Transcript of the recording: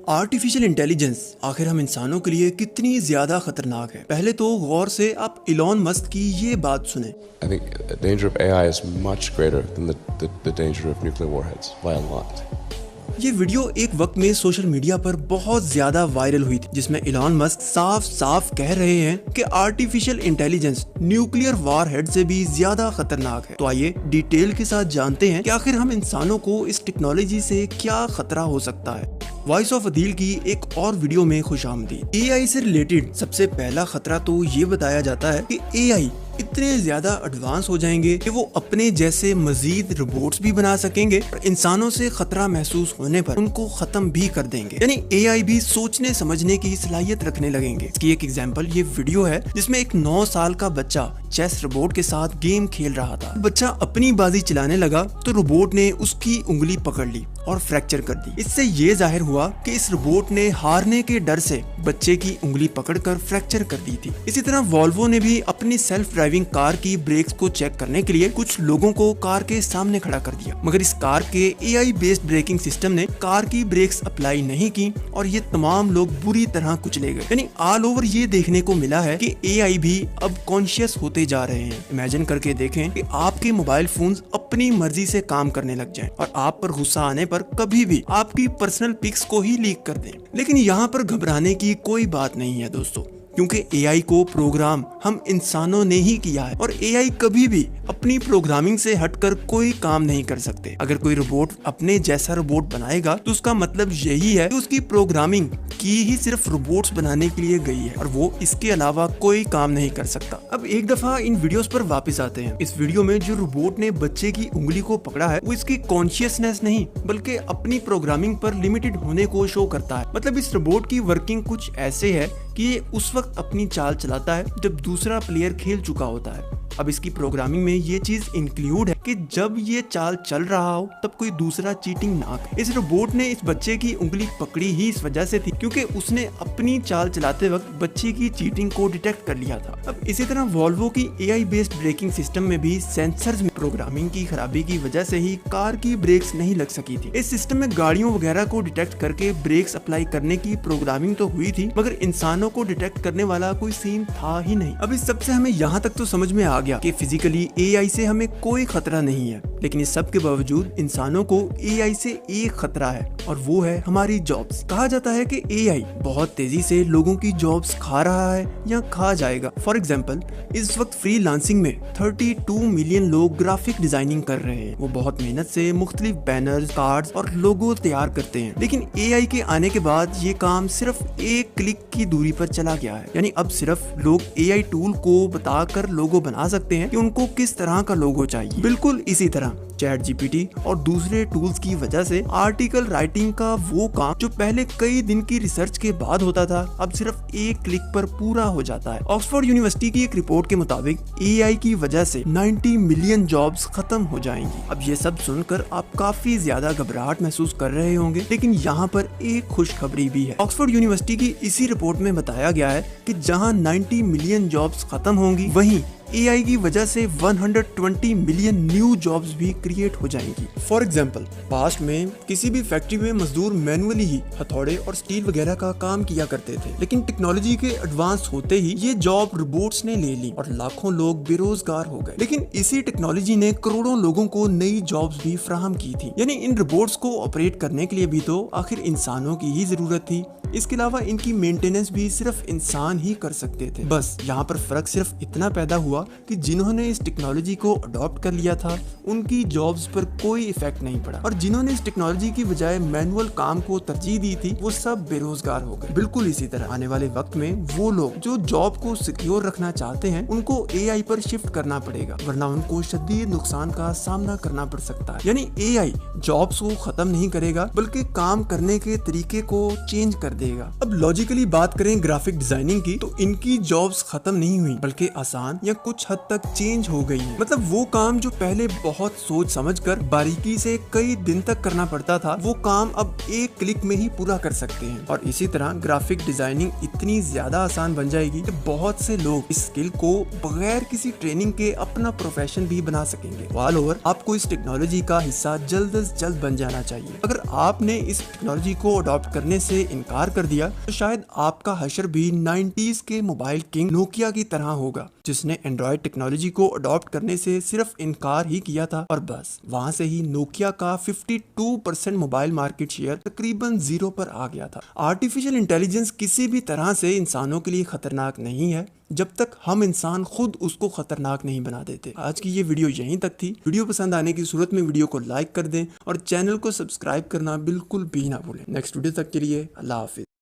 Artificial intelligence आखिर हम इंसानों के लिए कितनी ज्यादा खतरनाक है। पहले तो गौर से आप इलॉन मस्क की ये बात सुने। I think the danger of AI is much greater than the danger of nuclear warheads by a lot. ये वीडियो एक वक्त में सोशल मीडिया पर बहुत ज्यादा वायरल हुई थी, जिसमें इलॉन मस्क साफ साफ कह रहे हैं कि आर्टिफिशियल इंटेलिजेंस न्यूक्लियर वॉरहेड से भी ज्यादा खतरनाक है। तो आइए डिटेल के साथ जानते हैं कि आखिर हम इंसानों को इस टेक्नोलॉजी से क्या खतरा हो सकता है। वॉइस ऑफ अदील की एक और वीडियो में खुशामदीद। एआई से रिलेटेड सबसे पहला खतरा तो ये बताया जाता है कि एआई इतने ज्यादा एडवांस हो जाएंगे कि वो अपने जैसे मजीद रोबोट्स भी बना सकेंगे और इंसानों से खतरा महसूस होने पर उनको खत्म भी कर देंगे। यानी एआई भी सोचने समझने की सलाहियत रखने लगेंगे। इसकी एक एग्जांपल ये वीडियो है जिसमें एक 9 साल का बच्चा चेस रोबोट के साथ गेम खेल रहा था। बच्चा अपनी बाजी चलाने लगा तो रोबोट ने उसकी उंगली पकड़ ली और फ्रैक्चर कर दी। इससे ये जाहिर हुआ कि इस रोबोट ने हारने के डर से बच्चे की उंगली पकड़कर फ्रैक्चर कर दी थी। इसी तरह वॉल्वो ने भी अपनी सेल्फ ड्राइविंग कार की ब्रेक्स को चेक करने के लिए कुछ लोगों को कार के सामने खड़ा कर दिया, मगर इस कार के एआई बेस्ड ब्रेकिंग सिस्टम ने कार की ब्रेक्स अप्लाई नहीं की और ये तमाम लोग बुरी तरह कुचले गए। यानी ऑल ओवर ये देखने को मिला है कि एआई भी अब कॉन्शियस होते जा रहे हैं। इमेजिन करके देखें कि आपके मोबाइल फोन्स अपनी मर्जी से काम करने लग जाएं और आप पर गुस्सा आने पर कभी भी आपकी पर्सनल पिक्स को ही लीक कर दें। लेकिन यहाँ पर घबराने की कोई बात नहीं है दोस्तों, क्योंकि एआई को प्रोग्राम हम इंसानों ने ही किया है और एआई कभी भी अपनी प्रोग्रामिंग से हटकर कोई काम नहीं कर सकते। अगर कोई रोबोट अपने जैसा रोबोट बनाएगा तो उसका मतलब यही है कि उसकी प्रोग्रामिंग की ही सिर्फ रोबोट्स बनाने के लिए गई है और वो इसके अलावा कोई काम नहीं कर सकता। अब एक दफा इन वीडियोस पर वापस आते हैं। इस वीडियो में जो रोबोट ने बच्चे की उंगली को पकड़ा है वो इसकी कॉन्शियसनेस नहीं बल्कि अपनी प्रोग्रामिंग पर लिमिटेड होने को शो करता है। मतलब इस रोबोट की वर्किंग कुछ ऐसे है कि ये उस वक्त अपनी चाल चलाता है जब दूसरा प्लेयर खेल चुका होता है। अब इसकी प्रोग्रामिंग में ये चीज इंक्लूड है कि जब ये चाल चल रहा हो तब कोई दूसरा चीटिंग ना करे। इस रोबोट ने इस बच्चे की उंगली पकड़ी ही इस वजह से थी क्योंकि उसने अपनी चाल चलाते वक्त बच्चे की चीटिंग को डिटेक्ट कर लिया था। अब इसी तरह वॉल्वो की एआई बेस्ड ब्रेकिंग सिस्टम में भी सेंसर्स में प्रोग्रामिंग की खराबी की वजह से ही कार की ब्रेक्स नहीं लग सकी थी। इस सिस्टम में गाड़ियों वगैरह को डिटेक्ट करके ब्रेक्स अप्लाई करने की प्रोग्रामिंग तो हुई थी, मगर इंसानों को डिटेक्ट करने वाला कोई सीन था ही नहीं। अब इस सबसे हमें यहाँ तक तो समझ में आ गया कि फिजिकली एआई से हमें कोई खतरा नहीं है, लेकिन इस सब के बावजूद इंसानों को एआई से एक खतरा है और वो है हमारी जॉब्स। कहा जाता है कि एआई बहुत तेजी से लोगों की जॉब्स खा रहा है या खा जाएगा। फॉर एग्जांपल इस वक्त फ्रीलांसिंग में 32 मिलियन लोग ग्राफिक डिजाइनिंग कर रहे हैं। वो बहुत मेहनत से मुख्तलिफ बैनर्स, कार्ड्स और लोगो तैयार करते हैं, लेकिन एआई के आने के बाद ये काम सिर्फ एक क्लिक की दूरी पर चला गया है। यानी अब सिर्फ लोग एआई टूल को बताकर लोगो बना सकते हैं कि उनको किस तरह का लोगो चाहिए। बिल्कुल इसी तरह चैट जीपीटी और दूसरे टूल्स की वजह से आर्टिकल राइटिंग का वो काम जो पहले कई दिन की रिसर्च के बाद होता था अब सिर्फ एक क्लिक पर पूरा हो जाता है। ऑक्सफोर्ड यूनिवर्सिटी की एक रिपोर्ट के मुताबिक एआई की वजह से 90 मिलियन जॉब्स खत्म हो जाएंगी। अब ये सब सुनकर आप काफी ज्यादा घबराहट महसूस कर रहे होंगे, लेकिन यहाँ पर एक खुशखबरी भी है। ऑक्सफोर्ड यूनिवर्सिटी की इसी रिपोर्ट में बताया गया है कि जहाँ 90 मिलियन जॉब्स खत्म होंगी वहीं एआई की वजह से 120 मिलियन न्यू जॉब्स भी क्रिएट हो जाएंगी। फॉर एग्जांपल पास्ट में किसी भी फैक्ट्री में मजदूर मैनुअली ही हथौड़े और स्टील वगैरह का काम किया करते थे, लेकिन टेक्नोलॉजी के एडवांस होते ही ये जॉब रोबोट्स ने ले ली और लाखों लोग बेरोजगार हो गए। लेकिन इसी टेक्नोलॉजी ने करोड़ों लोगों को नई जॉब्स भी फराहम की थी। यानी इन रोबोट्स को ऑपरेट करने के लिए भी तो आखिर इंसानों की ही जरूरत थी। इसके अलावा इनकी मेंटेनेंस भी सिर्फ इंसान ही कर सकते थे। बस यहाँ पर फर्क सिर्फ इतना पैदा हुआ कि जिन्होंने इस टेक्नोलॉजी को अडॉप्ट कर लिया था उनकी जॉब्स पर कोई इफेक्ट नहीं पड़ा और जिन्होंने इस टेक्नोलॉजी की बजाय मैनुअल काम को तरजीह दी थी वो सब बेरोजगार हो गए। बिल्कुल इसी तरह आने वाले वक्त में वो लोग जो जॉब को सिक्योर रखना चाहते हैं उनको एआई पर शिफ्ट करना पड़ेगा, वरना उनको शदीद नुकसान का सामना करना पड़ सकता है। यानी एआई जॉब्स को खत्म नहीं करेगा बल्कि काम करने के तरीके को चेंज कर देगा। अब लॉजिकली बात करें ग्राफिक डिजाइनिंग की, तो इनकी जॉब्स खत्म नहीं हुई बल्कि आसान या कुछ हद तक चेंज हो गई है। मतलब वो काम जो पहले बहुत सोच समझकर बारीकी से कई दिन तक करना पड़ता था, वो काम अब एक क्लिक में ही पूरा कर सकते हैं। और इसी तरह ग्राफिक डिजाइनिंग इतनी ज्यादा आसान बन जाएगी कि बहुत से लोग इस स्किल को बगैर किसी ट्रेनिंग के अपना प्रोफेशन भी बना सकेंगे। ऑल ओवर आपको इस टेक्नोलॉजी का हिस्सा जल्द से जल्द बन जाना चाहिए। अगर आपने इस टेक्नोलॉजी को अडॉप्ट करने से इनकार कर दिया तो शायद आपका हशर भी 90s के मोबाइल किंग नोकिया की तरह होगा, जिसने एंड्रॉइड टेक्नोलॉजी को अडॉप्ट करने से सिर्फ इनकार ही किया था और बस वहां से ही नोकिया का 52% मोबाइल मार्केट शेयर तकरीबन 0 पर आ गया था। आर्टिफिशियल इंटेलिजेंस किसी भी तरह से इंसानों के लिए खतरनाक नहीं है जब तक हम इंसान खुद उसको खतरनाक नहीं बना देते। आज की ये वीडियो यहीं तक थी। वीडियो पसंद आने की सूरत में वीडियो को लाइक कर दें और चैनल को सब्सक्राइब करना बिल्कुल भी ना भूलें। नेक्स्ट वीडियो तक के लिए अल्लाह हाफिज।